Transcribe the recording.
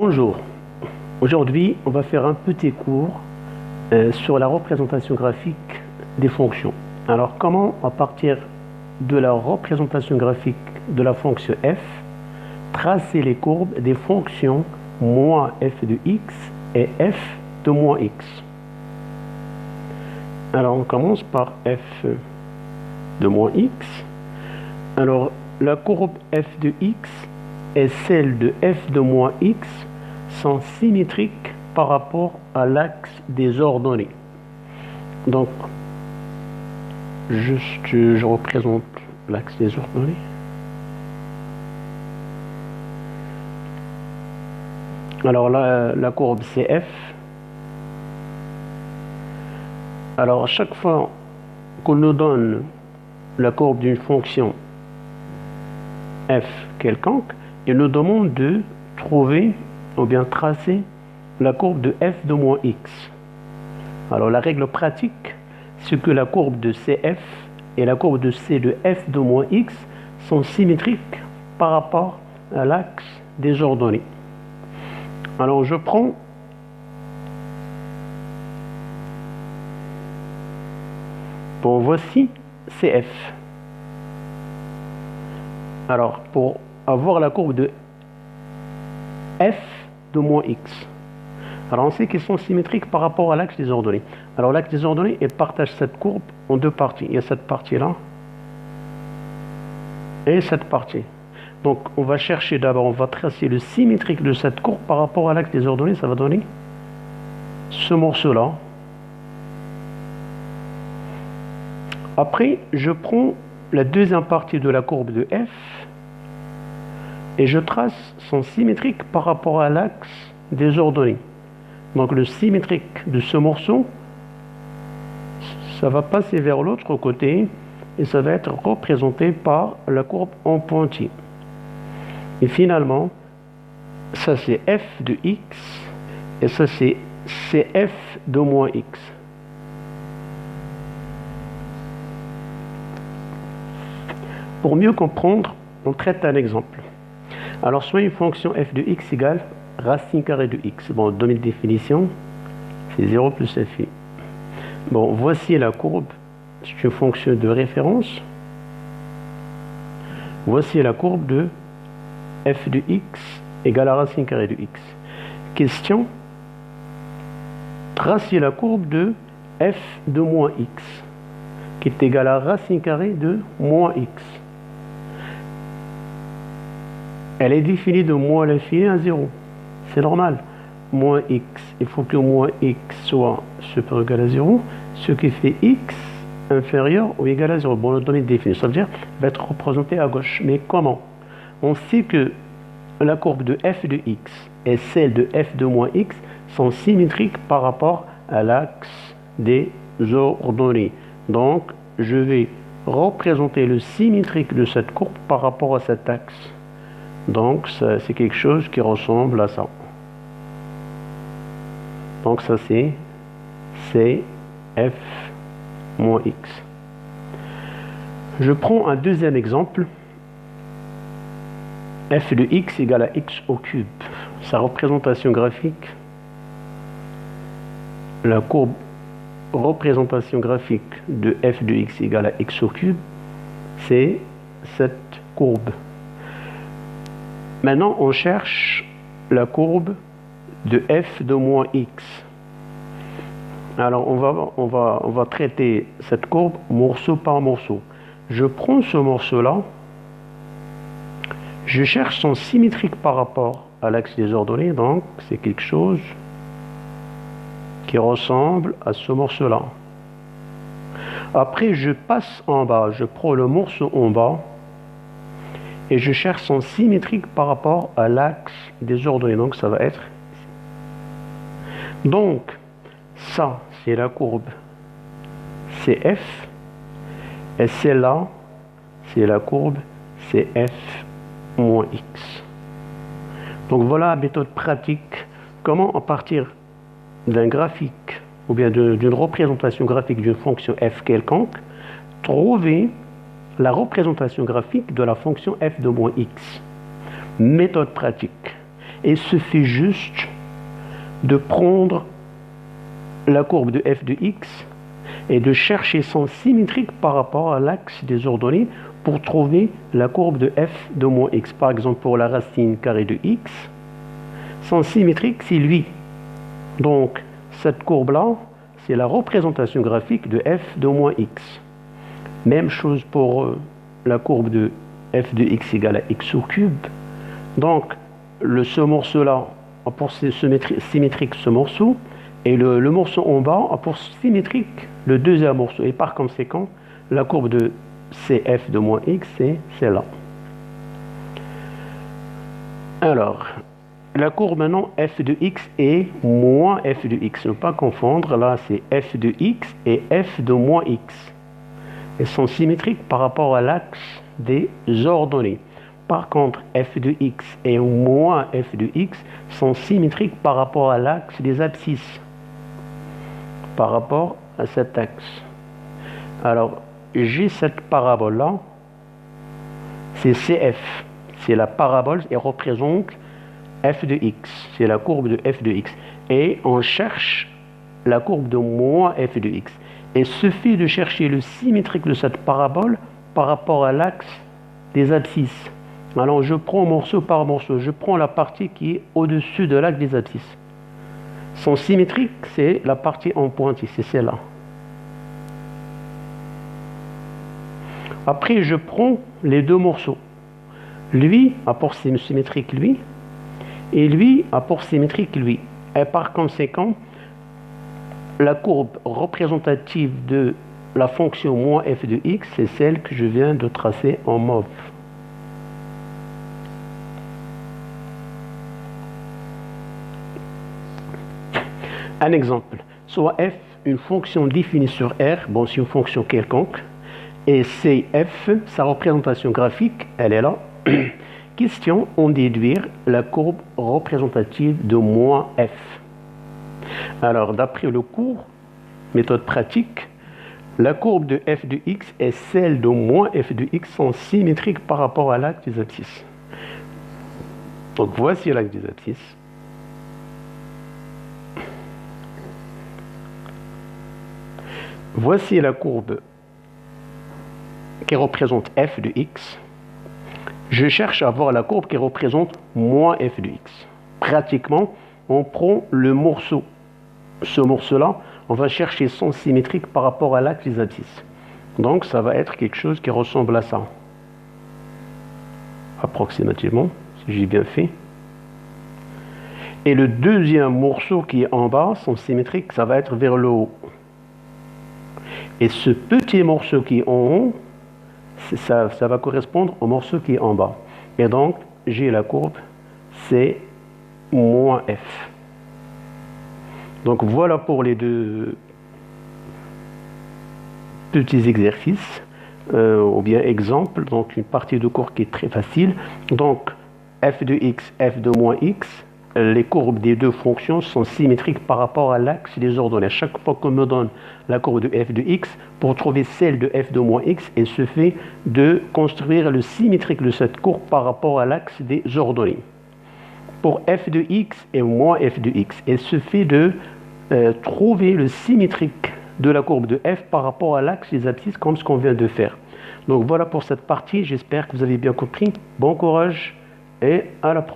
Bonjour, aujourd'hui on va faire un petit cours sur la représentation graphique des fonctions. Alors comment, à partir de la représentation graphique de la fonction f, tracer les courbes des fonctions moins f de x et f de moins x. Alors on commence par f de moins x. Alors la courbe f de x et celle de f de moins x sont symétriques par rapport à l'axe des ordonnées. Donc, je représente l'axe des ordonnées. Alors là, la courbe c'est f. Alors à chaque fois qu'on nous donne la courbe d'une fonction f quelconque, il nous demande de trouver ou bien tracer la courbe de f de moins x. Alors la règle pratique, c'est que la courbe de cf et la courbe de c de f de moins x sont symétriques par rapport à l'axe des ordonnées. Alors je prends bon, voici cf. Alors pour avoir la courbe de f de moins x, alors on sait qu'ils sont symétriques par rapport à l'axe des ordonnées. Alors l'axe des ordonnées, il partage cette courbe en deux parties. Il y a cette partie-là et cette partie. Donc on va chercher d'abord, on va tracer le symétrique de cette courbe par rapport à l'axe des ordonnées. Ça va donner ce morceau-là. Après, je prends la deuxième partie de la courbe de f et je trace son symétrique par rapport à l'axe des ordonnées. Donc le symétrique de ce morceau, ça va passer vers l'autre côté et ça va être représenté par la courbe en pointillé. Et finalement, ça c'est f de x et ça c'est f de moins x. Pour mieux comprendre, on traite un exemple. Alors, soit une fonction f de x égale racine carrée de x. Bon, donner une définition, c'est 0 plus fi. Bon, voici la courbe. C'est une fonction de référence. Voici la courbe de f de x égale à racine carrée de x. Question, tracer la courbe de f de moins x, qui est égale à racine carrée de moins x. Elle est définie de moins l'infini à 0. C'est normal. Moins x, il faut que moins x soit supérieur ou égal à 0, ce qui fait x inférieur ou égal à 0. Bon, on a donné une définition. Ça veut dire qu'il va être représenté à gauche. Mais comment? On sait que la courbe de f de x et celle de f de moins x sont symétriques par rapport à l'axe des ordonnées. Donc, je vais représenter le symétrique de cette courbe par rapport à cet axe. Donc, c'est quelque chose qui ressemble à ça. Donc, ça c'est f moins x. Je prends un deuxième exemple. F de x égale à x au cube. Sa représentation graphique, la courbe représentation graphique de f de x égale à x au cube, c'est cette courbe. Maintenant, on cherche la courbe de f de moins x. Alors, on va traiter cette courbe morceau par morceau. Je prends ce morceau-là, je cherche son symétrique par rapport à l'axe des ordonnées, donc c'est quelque chose qui ressemble à ce morceau-là. Après, je passe en bas, je prends le morceau en bas, et je cherche son symétrique par rapport à l'axe des ordonnées. Donc ça va être... Donc, ça, c'est la courbe CF. Et celle-là, c'est la courbe CF moins X. Donc voilà la méthode pratique. Comment, à partir d'un graphique, ou bien d'une représentation graphique d'une fonction f quelconque, trouver la représentation graphique de la fonction f de moins x. Méthode pratique. il suffit juste de prendre la courbe de f de x et de chercher son symétrique par rapport à l'axe des ordonnées pour trouver la courbe de f de moins x. Par exemple, pour la racine carrée de x, son symétrique, c'est lui. Donc, cette courbe-là, c'est la représentation graphique de f de moins x. Même chose pour la courbe de f de x égale à x au cube. Donc, ce morceau-là a pour symétrique ce morceau, et le morceau en bas a pour symétrique le deuxième morceau. Et par conséquent, la courbe de cf de moins x, c'est celle-là. Alors, la courbe maintenant f de x et moins f de x. Ne pas confondre, là c'est f de x et f de moins x. Elles sont symétriques par rapport à l'axe des ordonnées. Par contre, f de x et moins f de x sont symétriques par rapport à l'axe des abscisses. Par rapport à cet axe. Alors, j'ai cette parabole-là, c'est CF. C'est la parabole et représente f de x. C'est la courbe de f de x. Et on cherche la courbe de moins f de x. Il suffit de chercher le symétrique de cette parabole par rapport à l'axe des abscisses. Alors, je prends morceau par morceau. Je prends la partie qui est au-dessus de l'axe des abscisses. Son symétrique, c'est la partie en pointe, c'est celle-là. Après, je prends les deux morceaux. Lui a pour symétrique lui, et lui a pour symétrique lui. Et par conséquent, la courbe représentative de la fonction moins f de x, c'est celle que je viens de tracer en mauve. Un exemple, soit f, une fonction définie sur R, bon, c'est une fonction quelconque, et CF, sa représentation graphique, elle est là. Question, on déduire la courbe représentative de moins f. Alors, d'après le cours, méthode pratique, la courbe de f de x et celle de moins f de x sont symétriques par rapport à l'axe des abscisses. Donc, voici l'axe des abscisses. Voici la courbe qui représente f de x. Je cherche à voir la courbe qui représente moins f de x. Pratiquement, on prend le morceau. Ce morceau-là, on va chercher son symétrique par rapport à l'axe des abscisses. Donc, ça va être quelque chose qui ressemble à ça. Approximativement, si j'ai bien fait. Et le deuxième morceau qui est en bas, son symétrique, ça va être vers le haut. Et ce petit morceau qui est en haut, ça va correspondre au morceau qui est en bas. Et donc, j'ai la courbe C moins F. Donc, voilà pour les deux petits exercices, ou bien exemples. Donc, une partie de cours qui est très facile. Donc, f de x, f de moins x, les courbes des deux fonctions sont symétriques par rapport à l'axe des ordonnées. À chaque fois qu'on me donne la courbe de f de x, pour trouver celle de f de moins x, il suffit de construire le symétrique de cette courbe par rapport à l'axe des ordonnées. Pour f de x et moins f de x, il suffit de trouver le symétrique de la courbe de f par rapport à l'axe des abscisses, comme ce qu'on vient de faire. Donc voilà pour cette partie, j'espère que vous avez bien compris. Bon courage et à la prochaine.